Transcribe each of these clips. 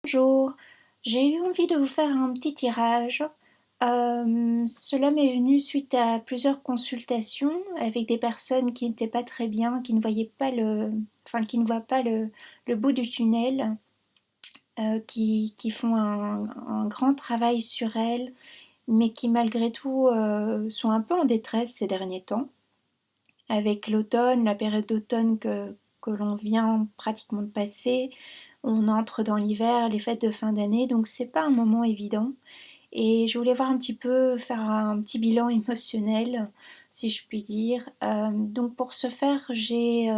Bonjour, j'ai eu envie de vous faire un petit tirage. Cela m'est venu suite à plusieurs consultations avec des personnes qui n'étaient pas très bien, qui ne voyaient pas qui ne voient pas le bout du tunnel, qui font un grand travail sur elles, mais qui malgré tout sont un peu en détresse ces derniers temps. Avec l'automne, la période d'automne que l'on vient pratiquement de passer, on entre dans l'hiver, les fêtes de fin d'année, donc c'est pas un moment évident. Et je voulais voir un petit peu, faire un petit bilan émotionnel, si je puis dire. Donc pour ce faire, j'ai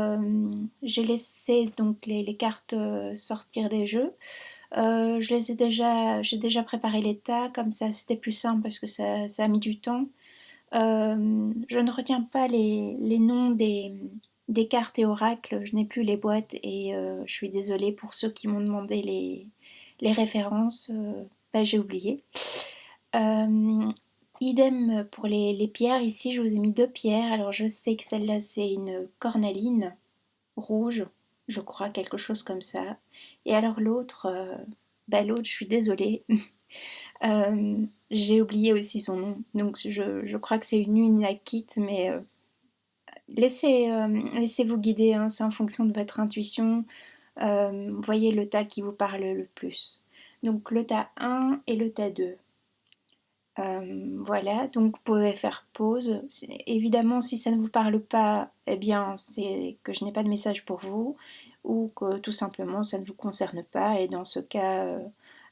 laissé donc les cartes sortir des jeux. J'ai déjà préparé les tas, comme ça c'était plus simple parce que ça a mis du temps. Je ne retiens pas les noms des cartes et oracles, je n'ai plus les boîtes et je suis désolée pour ceux qui m'ont demandé les références, bah, j'ai oublié. Euh, Idem pour les pierres, ici je vous ai mis deux pierres, alors je sais que celle-là c'est une cornaline rouge, je crois, quelque chose comme ça. Et alors l'autre, bah, l'autre je suis désolée, j'ai oublié aussi son nom, donc je crois que c'est une unakite, mais laissez-vous guider, hein, c'est en fonction de votre intuition. Voyez le tas qui vous parle le plus. Donc le tas 1 et le tas 2. Voilà, donc vous pouvez faire pause. Évidemment, si ça ne vous parle pas, eh bien, c'est que je n'ai pas de message pour vous, ou que tout simplement ça ne vous concerne pas, et dans ce cas,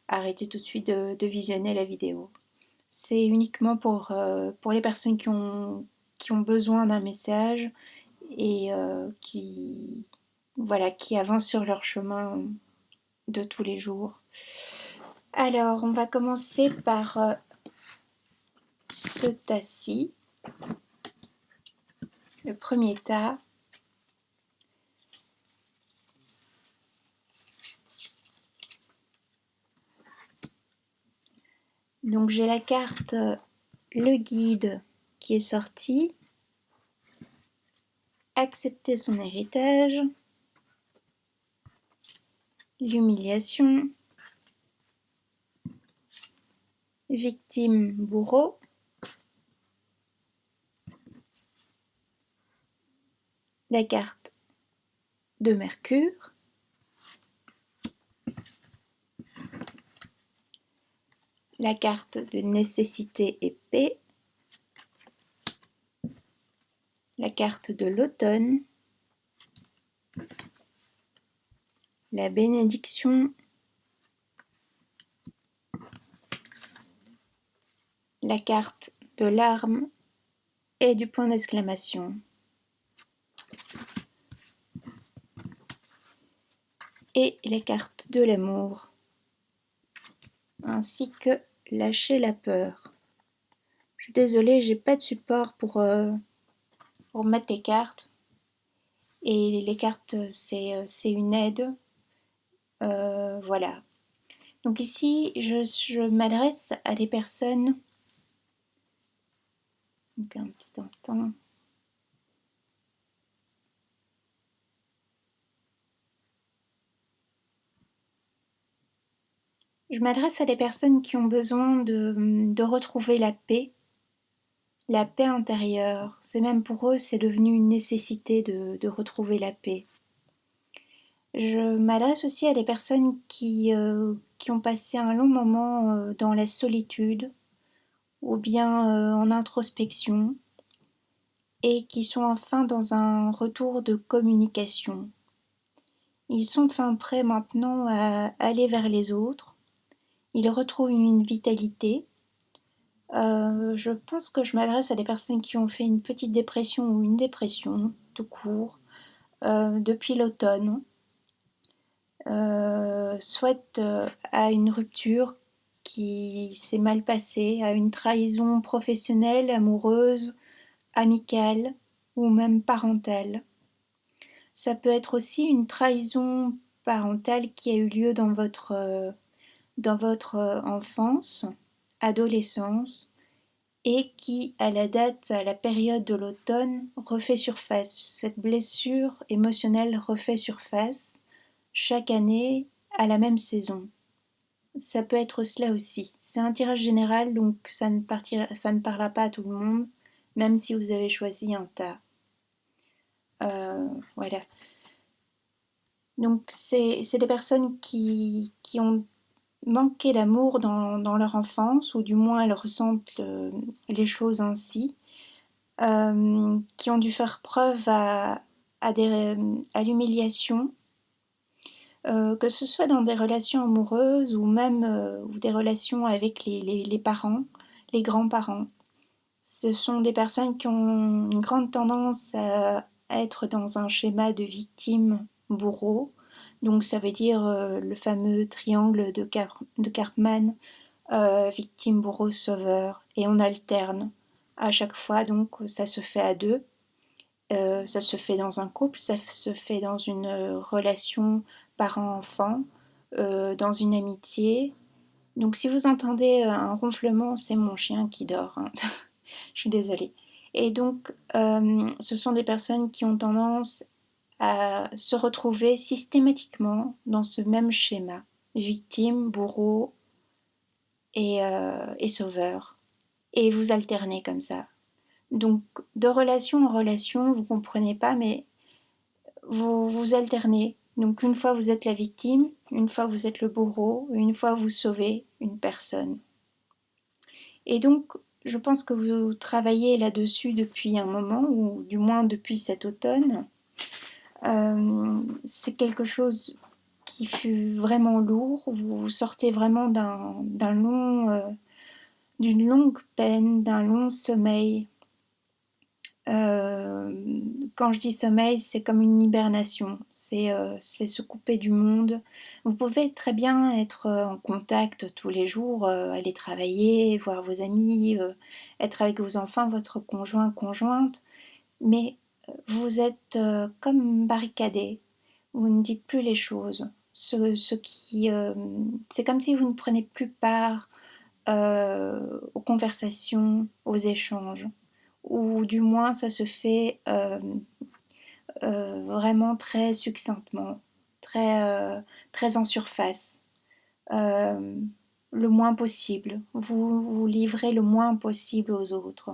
arrêtez tout de suite de visionner la vidéo. C'est uniquement pour les personnes qui ont besoin d'un message et voilà, qui avancent sur leur chemin de tous les jours. Alors, on va commencer par ce tas-ci, le premier tas. Donc j'ai la carte le guide qui est sorti, accepter son héritage, l'humiliation, victime bourreau, la carte de Mercure, la carte de nécessité et paix, la carte de l'automne, la bénédiction, la carte de l'arme et du point d'exclamation. Et les cartes de l'amour, ainsi que lâcher la peur. Je suis désolée, j'ai pas de support pour mettre les cartes. Et les cartes, c'est une aide. Voilà. Donc ici, je m'adresse à des personnes. Donc un petit instant. Je m'adresse à des personnes qui ont besoin de retrouver la paix intérieure. C'est même pour eux, c'est devenu une nécessité de retrouver la paix. Je m'adresse aussi à des personnes qui ont passé un long moment dans la solitude ou bien en introspection et qui sont enfin dans un retour de communication. Ils sont enfin prêts maintenant à aller vers les autres. Ils retrouvent une vitalité. Je pense que je m'adresse à des personnes qui ont fait une petite dépression ou une dépression tout court depuis l'automne, soit à une rupture qui s'est mal passée, à une trahison professionnelle, amoureuse, amicale ou même parentale. Ça peut être aussi une trahison parentale qui a eu lieu dans votre enfance, adolescence, et qui, à la période de l'automne, refait surface. Cette blessure émotionnelle refait surface chaque année à la même saison. ça peut être cela aussi. C'est un tirage général, donc ça ne parlera pas à tout le monde, même si vous avez choisi un tas. Voilà. Donc c'est des personnes qui ont manqué d'amour dans leur enfance, ou du moins elles ressentent les choses ainsi, qui ont dû faire preuve à l'humiliation, que ce soit dans des relations amoureuses ou même ou des relations avec les parents, les grands-parents. Ce sont des personnes qui ont une grande tendance à être dans un schéma de victime-bourreau. Donc ça veut dire le fameux triangle de Karpman, victime, bourreau, sauveur. Et on alterne à chaque fois, donc ça se fait à deux. Ça se fait dans un couple, ça se fait dans une relation parent-enfant, dans une amitié. Donc si vous entendez un ronflement, c'est mon chien qui dort, hein. Je suis désolée. Et donc, ce sont des personnes qui ont tendance à se retrouver systématiquement dans ce même schéma. Victime, bourreau et sauveur. Et vous alternez comme ça. Donc, de relation en relation, vous comprenez pas, mais vous alternez. Donc, une fois vous êtes la victime, une fois vous êtes le bourreau, une fois vous sauvez une personne. Et donc, je pense que vous travaillez là-dessus depuis un moment, ou du moins depuis cet automne. C'est quelque chose qui fut vraiment lourd. Vous sortez vraiment d'une longue peine, d'un long sommeil. Quand je dis sommeil, c'est comme une hibernation, c'est se couper du monde. Vous pouvez très bien être en contact tous les jours, aller travailler, voir vos amis, être avec vos enfants, votre conjoint, conjointe, mais vous êtes comme barricadé, vous ne dites plus les choses. C'est comme si vous ne prenez plus part aux conversations, aux échanges, ou du moins ça se fait vraiment très succinctement, très en surface, euh, le moins possible. Vous vous livrez le moins possible aux autres.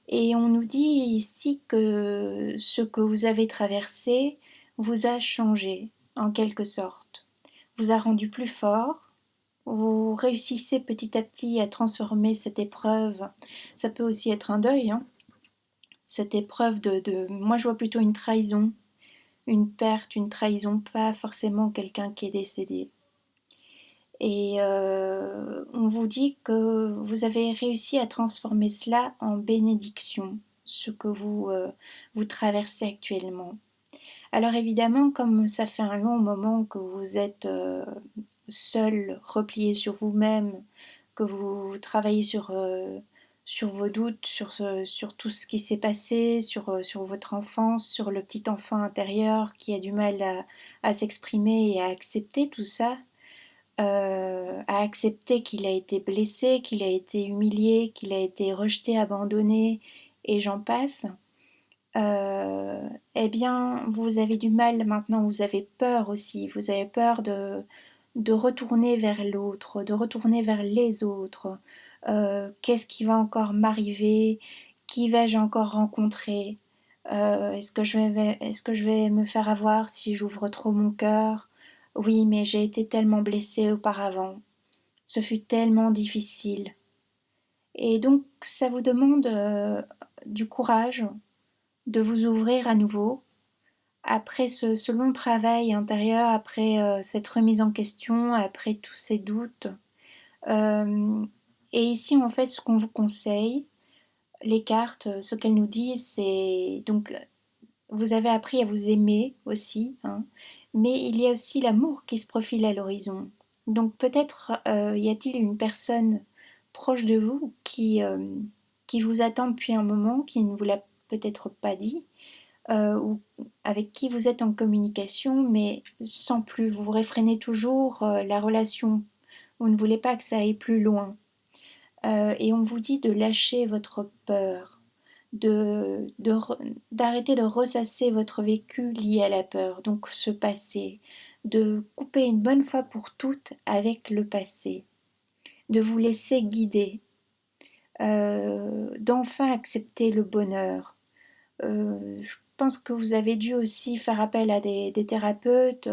Et on nous dit ici que ce que vous avez traversé vous a changé, en quelque sorte, vous a rendu plus fort. Vous réussissez petit à petit à transformer cette épreuve. Ça peut aussi être un deuil, hein. Cette épreuve moi je vois plutôt une trahison, une perte, une trahison, pas forcément quelqu'un qui est décédé. Et on vous dit que vous avez réussi à transformer cela en bénédiction, ce que vous traversez actuellement. Alors évidemment, comme ça fait un long moment que vous êtes seul, replié sur vous-même, que vous travaillez sur vos doutes, sur tout ce qui s'est passé, sur votre enfance, sur le petit enfant intérieur qui a du mal à s'exprimer et à accepter tout ça, à accepter qu'il a été blessé, qu'il a été humilié, qu'il a été rejeté, abandonné, et j'en passe. Eh bien, vous avez du mal maintenant, vous avez peur aussi, vous avez peur de retourner vers l'autre, de retourner vers les autres. Qu'est-ce qui va encore m'arriver? Qui vais-je encore rencontrer? Est-ce que je vais me faire avoir si j'ouvre trop mon cœur? Oui, mais j'ai été tellement blessée auparavant. Ce fut tellement difficile. Et donc, ça vous demande du courage de vous ouvrir à nouveau après ce long travail intérieur, après cette remise en question, après tous ces doutes. Euh, et ici, en fait, ce qu'on vous conseille, les cartes, ce qu'elles nous disent, c'est donc vous avez appris à vous aimer aussi, hein, mais il y a aussi l'amour qui se profile à l'horizon. Donc peut-être y a-t-il une personne proche de vous qui vous attend depuis un moment, qui ne vous l'a peut-être pas dit, ou avec qui vous êtes en communication, mais sans plus. Vous réfrénez toujours la relation. Vous ne voulez pas que ça aille plus loin. Et on vous dit de lâcher votre peur, d'arrêter de ressasser votre vécu lié à la peur, donc ce passé, de couper une bonne fois pour toutes avec le passé, de vous laisser guider, d'enfin accepter le bonheur. Je pense que vous avez dû aussi faire appel à des thérapeutes,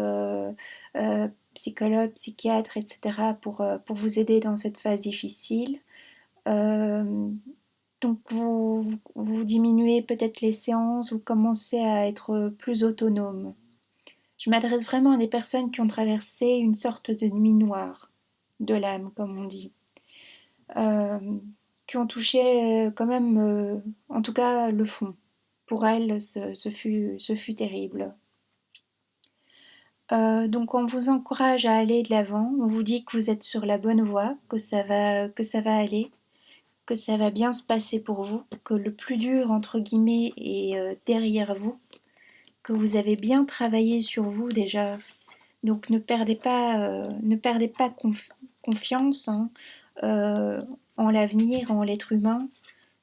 psychologues, psychiatres, etc. pour vous aider dans cette phase difficile. Euh, donc vous diminuez peut-être les séances, vous commencez à être plus autonome. Je m'adresse vraiment à des personnes qui ont traversé une sorte de nuit noire de l'âme, comme on dit, euh, qui ont touché quand même, en tout cas, le fond. Pour elles, ce fut terrible. Donc on vous encourage à aller de l'avant, on vous dit que vous êtes sur la bonne voie, que ça va aller, que ça va bien se passer pour vous, que le plus dur, entre guillemets, est derrière vous, que vous avez bien travaillé sur vous déjà. Donc ne perdez pas confiance, hein, euh, en l'avenir, en l'être humain,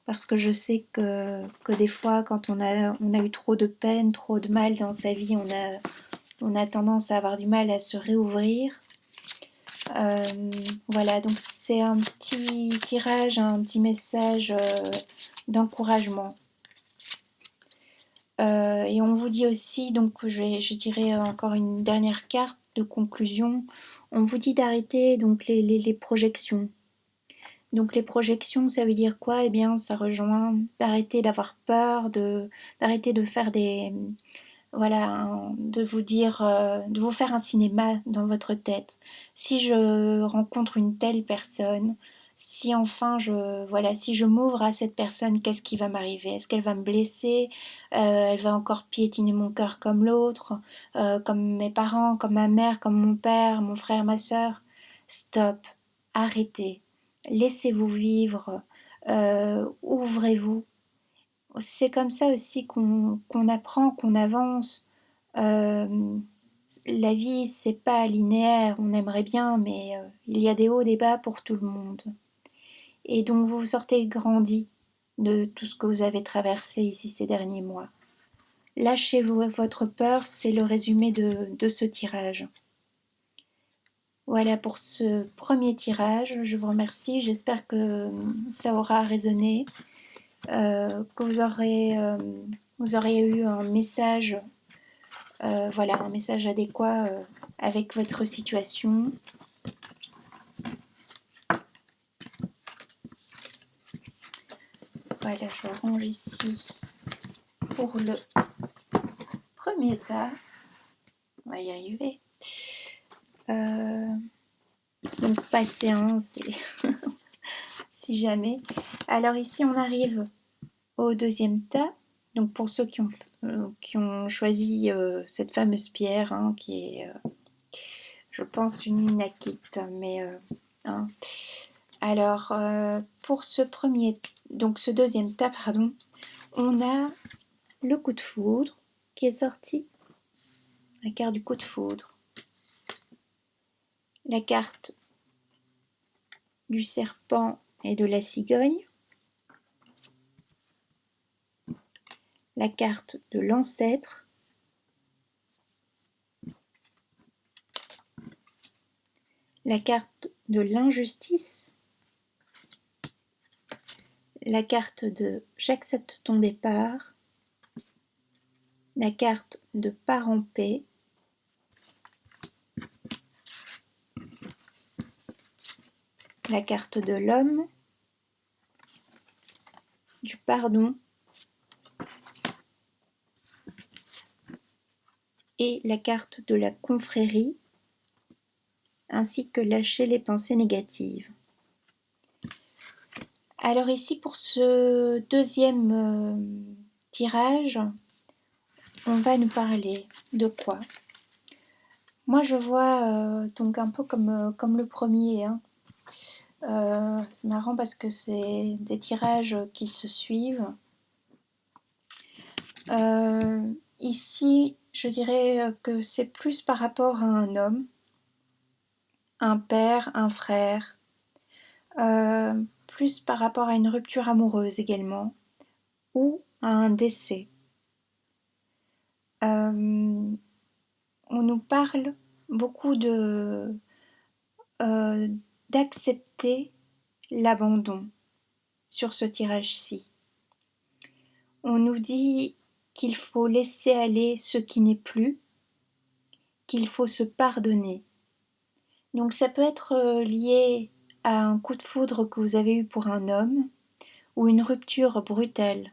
parce que je sais que des fois, quand on a eu trop de peine, trop de mal dans sa vie, on a tendance à avoir du mal à se réouvrir. Voilà, donc c'est un petit tirage, un petit message d'encouragement. Et on vous dit aussi, donc je dirais encore une dernière carte de conclusion, on vous dit d'arrêter donc les projections. Donc les projections, ça veut dire quoi? Eh bien, ça rejoint d'arrêter d'avoir peur, d'arrêter de faire des, voilà, de vous dire, de vous faire un cinéma dans votre tête. Si je rencontre une telle personne, si enfin voilà, si je m'ouvre à cette personne, qu'est-ce qui va m'arriver? Est-ce qu'elle va me blesser? Elle va encore piétiner mon cœur comme l'autre, comme mes parents, comme ma mère, comme mon père, mon frère, ma sœur? Stop, arrêtez, laissez-vous vivre, ouvrez-vous. C'est comme ça aussi qu'on apprend, qu'on avance. Euh, la vie, c'est pas linéaire, on aimerait bien, mais il y a des hauts, des bas pour tout le monde. Et donc vous sortez grandi de tout ce que vous avez traversé ici ces derniers mois. Lâchez-vous votre peur, c'est le résumé de ce tirage. Voilà pour ce premier tirage, je vous remercie, j'espère que ça aura résonné, que vous aurez eu un message, voilà, un message adéquat avec votre situation. Voilà, je range ici pour le premier tas. On va y arriver. Donc passer un, si jamais. Alors ici, on arrive au deuxième tas. Donc pour ceux qui ont choisi cette fameuse pierre, hein, qui est, je pense, une minakite. Mais, hein. Alors, pour ce deuxième tas, pardon, on a le coup de foudre qui est sorti. La carte du coup de foudre. La carte du serpent et de la cigogne. La carte de l'ancêtre. La carte de l'injustice. La carte de j'accepte ton départ. La carte de pars en paix. La carte de l'homme. Du pardon. Et la carte de la confrérie, ainsi que lâcher les pensées négatives. Alors ici, pour ce deuxième tirage, on va nous parler de quoi? Moi, je vois donc un peu comme le premier, hein. C'est marrant parce que c'est des tirages qui se suivent. Ici, je dirais que c'est plus par rapport à un homme, un père, un frère, plus par rapport à une rupture amoureuse également, ou à un décès. On nous parle beaucoup euh, d'accepter l'abandon sur ce tirage-ci. On nous dit qu'il faut laisser aller ce qui n'est plus, qu'il faut se pardonner. Donc ça peut être lié à un coup de foudre que vous avez eu pour un homme ou une rupture brutale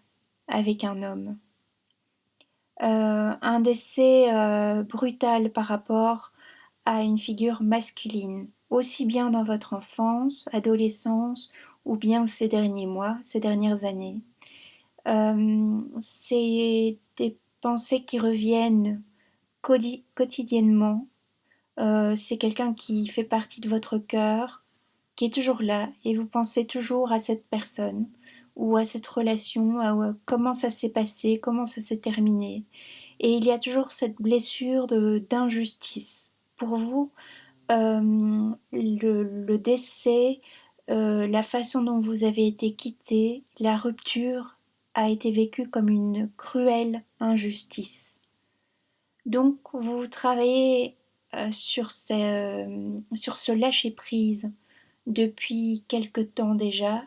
avec un homme. Un décès brutal par rapport à une figure masculine, aussi bien dans votre enfance, adolescence, ou bien ces derniers mois, ces dernières années. C'est des pensées qui reviennent quotidiennement. C'est quelqu'un qui fait partie de votre cœur, qui est toujours là, et vous pensez toujours à cette personne ou à cette relation, à comment ça s'est passé, comment ça s'est terminé. Et il y a toujours cette blessure d'injustice. Pour vous, le décès, la façon dont vous avez été quitté, la rupture a été vécue comme une cruelle injustice. Donc vous travaillez sur ce lâcher-prise depuis quelque temps déjà.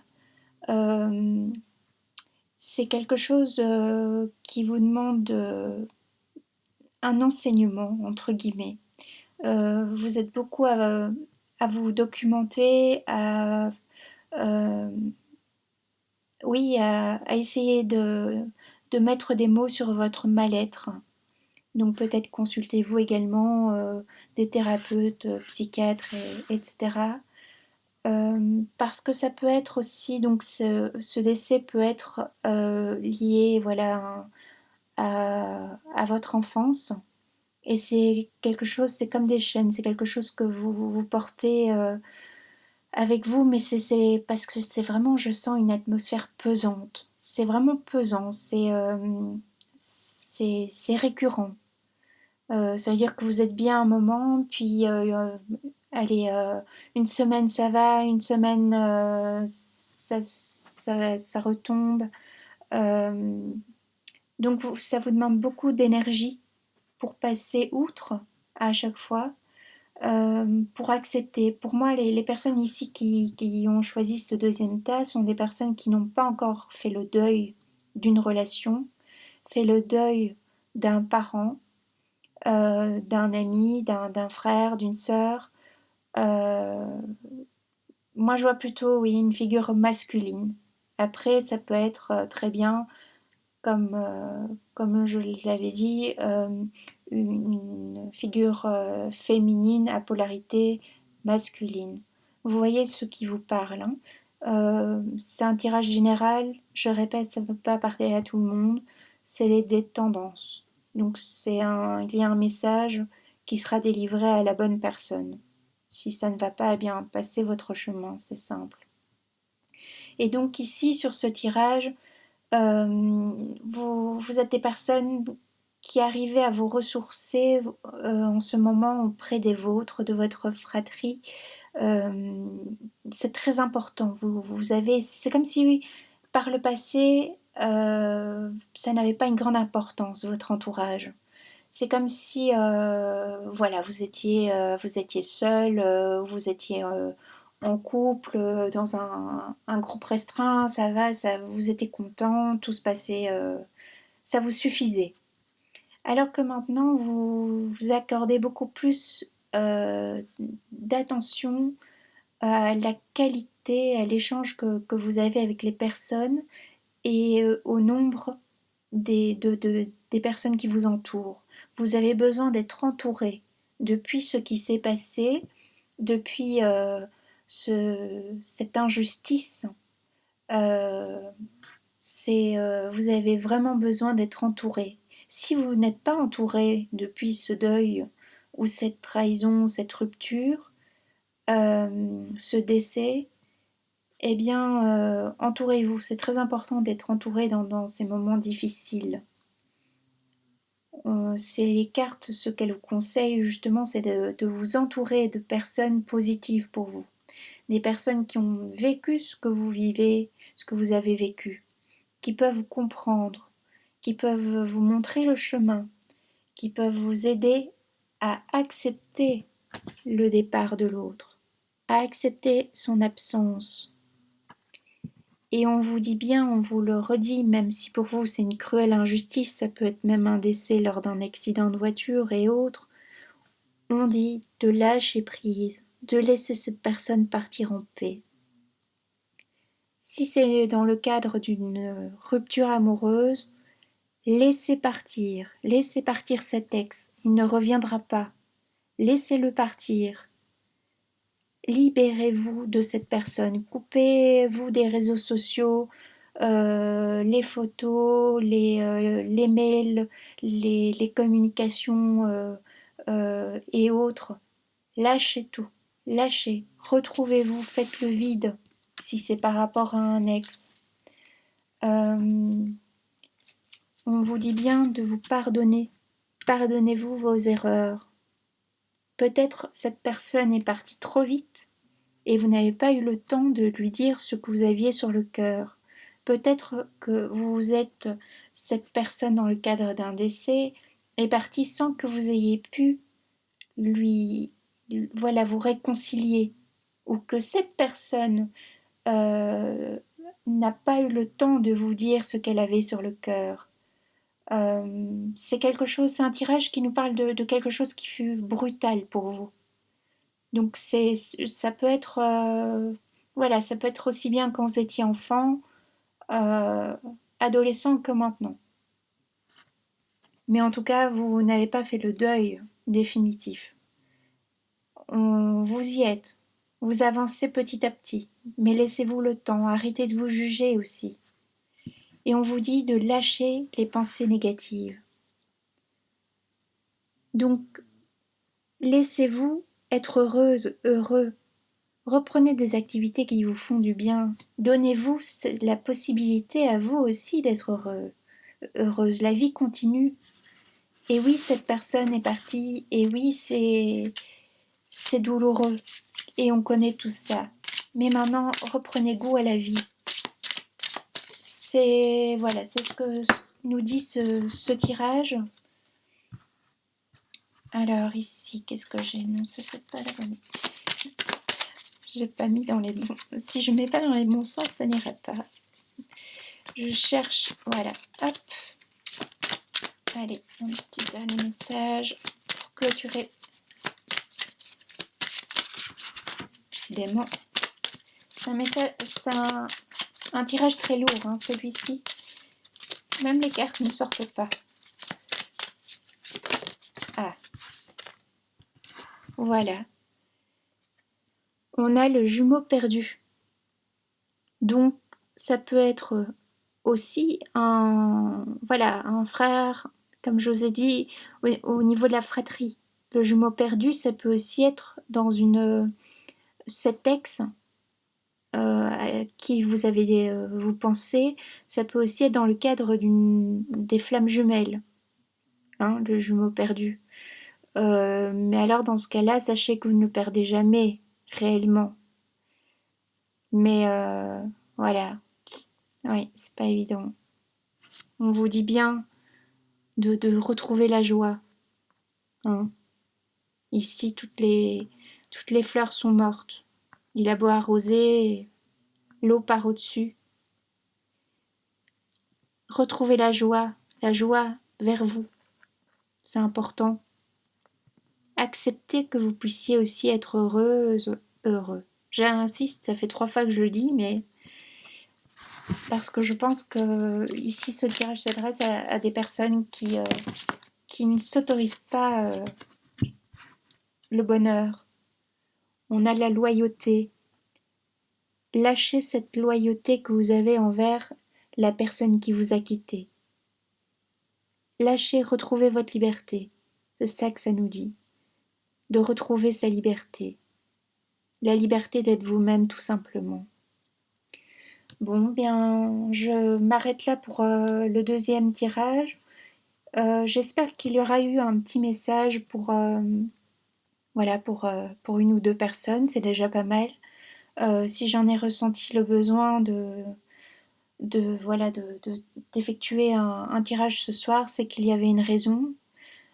Euh, c'est quelque chose qui vous demande un enseignement, entre guillemets. Vous êtes beaucoup à vous documenter, euh, oui, à essayer de mettre des mots sur votre mal-être. Donc peut-être consultez-vous également des thérapeutes, psychiatres, etc. Parce que ça peut être aussi, donc ce décès peut être lié, voilà, à votre enfance. Et c'est quelque chose, c'est comme des chaînes, c'est quelque chose que vous portez avec vous, mais c'est parce que c'est vraiment, je sens une atmosphère pesante. C'est vraiment pesant, c'est récurrent. Ça veut dire que vous êtes bien un moment, puis allez, une semaine ça va, une semaine ça retombe. Euh, donc ça vous demande beaucoup d'énergie pour passer outre à chaque fois, pour accepter. Pour moi, les personnes ici qui ont choisi ce deuxième tas sont des personnes qui n'ont pas encore fait le deuil d'une relation, fait le deuil d'un parent, d'un ami, d'un frère, d'une sœur. Euh, Moi, je vois plutôt, oui, une figure masculine. Après, ça peut être très bien, comme je l'avais dit, une figure féminine à polarité masculine. Vous voyez ce qui vous parle, hein. C'est un tirage général, je répète, ça ne peut pas parler à tout le monde, c'est des tendances. Donc il y a un message qui sera délivré à la bonne personne. Si ça ne va pas, eh bien, passez votre chemin, c'est simple. Et donc ici, sur ce tirage, vous êtes des personnes qui arrivez à vous ressourcer en ce moment auprès des vôtres, de votre fratrie. Euh, c'est très important. Vous avez, c'est comme si par le passé, ça n'avait pas une grande importance, votre entourage. C'est comme si, voilà, vous étiez seul, vous étiez en couple, dans un groupe restreint, ça va, ça, vous étiez content, tout se passait, ça vous suffisait. Alors que maintenant, vous accordez beaucoup plus d'attention à la qualité, à l'échange que vous avez avec les personnes et au nombre des personnes qui vous entourent. Vous avez besoin d'être entouré depuis ce qui s'est passé, depuis cette injustice. Euh, vous avez vraiment besoin d'être entouré. Si vous n'êtes pas entouré depuis ce deuil ou cette trahison, cette rupture, ce décès, eh bien, entourez-vous. C'est très important d'être entouré dans ces moments difficiles. C'est les cartes, ce qu'elles vous conseillent justement, c'est de vous entourer de personnes positives pour vous. Des personnes qui ont vécu ce que vous vivez, ce que vous avez vécu, qui peuvent vous comprendre, qui peuvent vous montrer le chemin, qui peuvent vous aider à accepter le départ de l'autre, à accepter son absence. Et on vous dit bien, on vous le redit, même si pour vous c'est une cruelle injustice, ça peut être même un décès lors d'un accident de voiture et autres, on dit de lâcher prise, de laisser cette personne partir en paix. Si c'est dans le cadre d'une rupture amoureuse, laissez partir cet ex, il ne reviendra pas. Laissez-le partir. Libérez-vous de cette personne. Coupez-vous des réseaux sociaux, les photos, les mails, les communications et autres. Lâchez tout. Lâchez. Retrouvez-vous. Faites le vide si c'est par rapport à un ex. On vous dit bien de vous pardonner. Pardonnez-vous vos erreurs. Peut-être cette personne est partie trop vite et vous n'avez pas eu le temps de lui dire ce que vous aviez sur le cœur. Peut-être que vous êtes cette personne dans le cadre d'un décès est partie sans que vous ayez pu lui vous réconcilier, ou que cette personne n'a pas eu le temps de vous dire ce qu'elle avait sur le cœur. C'est un tirage qui nous parle de quelque chose qui fut brutal pour vous. Donc ça peut être ça peut être aussi bien quand vous étiez enfant, euh, adolescent que maintenant. Mais en tout cas, vous n'avez pas fait le deuil définitif. Vous y êtes. Vous avancez petit à petit, mais laissez-vous le temps, arrêtez de vous juger aussi. Et on vous dit de lâcher les pensées négatives. Donc, laissez-vous être heureuse, heureux. Reprenez des activités qui vous font du bien. Donnez-vous la possibilité à vous aussi d'être heureuse. La vie continue. Et oui, cette personne est partie. Et oui, c'est douloureux. Et on connaît tout ça. Mais maintenant, reprenez goût à la vie. C'est ce que nous dit ce tirage. Alors ici, qu'est-ce que j'ai? Non, ça c'est pas la bonne. J'ai pas mis dans les bons. Si je mets pas dans les bons sens, ça n'irait pas. Je cherche. Voilà. Hop. Allez, un petit dernier message pour clôturer. Décidément, c'est un tirage très lourd, hein, celui-ci. Même les cartes ne sortent pas. Ah. Voilà. On a le jumeau perdu. Donc, ça peut être aussi un frère, comme je vous ai dit, au niveau de la fratrie. Le jumeau perdu, ça peut aussi être dans cet ex à qui vous avez vous pensez, ça peut aussi être dans le cadre des flammes jumelles, hein, le jumeau perdu. Mais alors dans ce cas-là, sachez que vous ne le perdez jamais réellement. Mais voilà, oui, c'est pas évident. On vous dit bien de retrouver la joie. Hein. Ici, toutes les fleurs sont mortes. Il a beau arroser, l'eau part au-dessus. Retrouvez la joie vers vous. C'est important. Acceptez que vous puissiez aussi être heureuse, heureux. J'insiste, ça fait 3 fois que je le dis, mais parce que je pense que ici ce tirage s'adresse à des personnes qui ne s'autorisent pas le bonheur. On a la loyauté. Lâchez cette loyauté que vous avez envers la personne qui vous a quitté. Lâchez, retrouvez votre liberté. C'est ça que ça nous dit. De retrouver sa liberté. La liberté d'être vous-même tout simplement. Bon, bien, je m'arrête là pour le deuxième tirage. J'espère qu'il y aura eu un petit message pour une ou deux personnes, c'est déjà pas mal. Si j'en ai ressenti le besoin d'effectuer un tirage ce soir, c'est qu'il y avait une raison.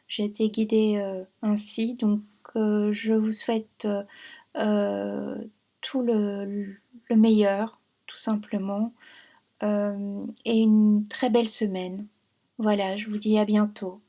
j'ai été guidée ainsi. Donc je vous souhaite euh, tout le meilleur, tout simplement, et une très belle semaine. Voilà, je vous dis à bientôt.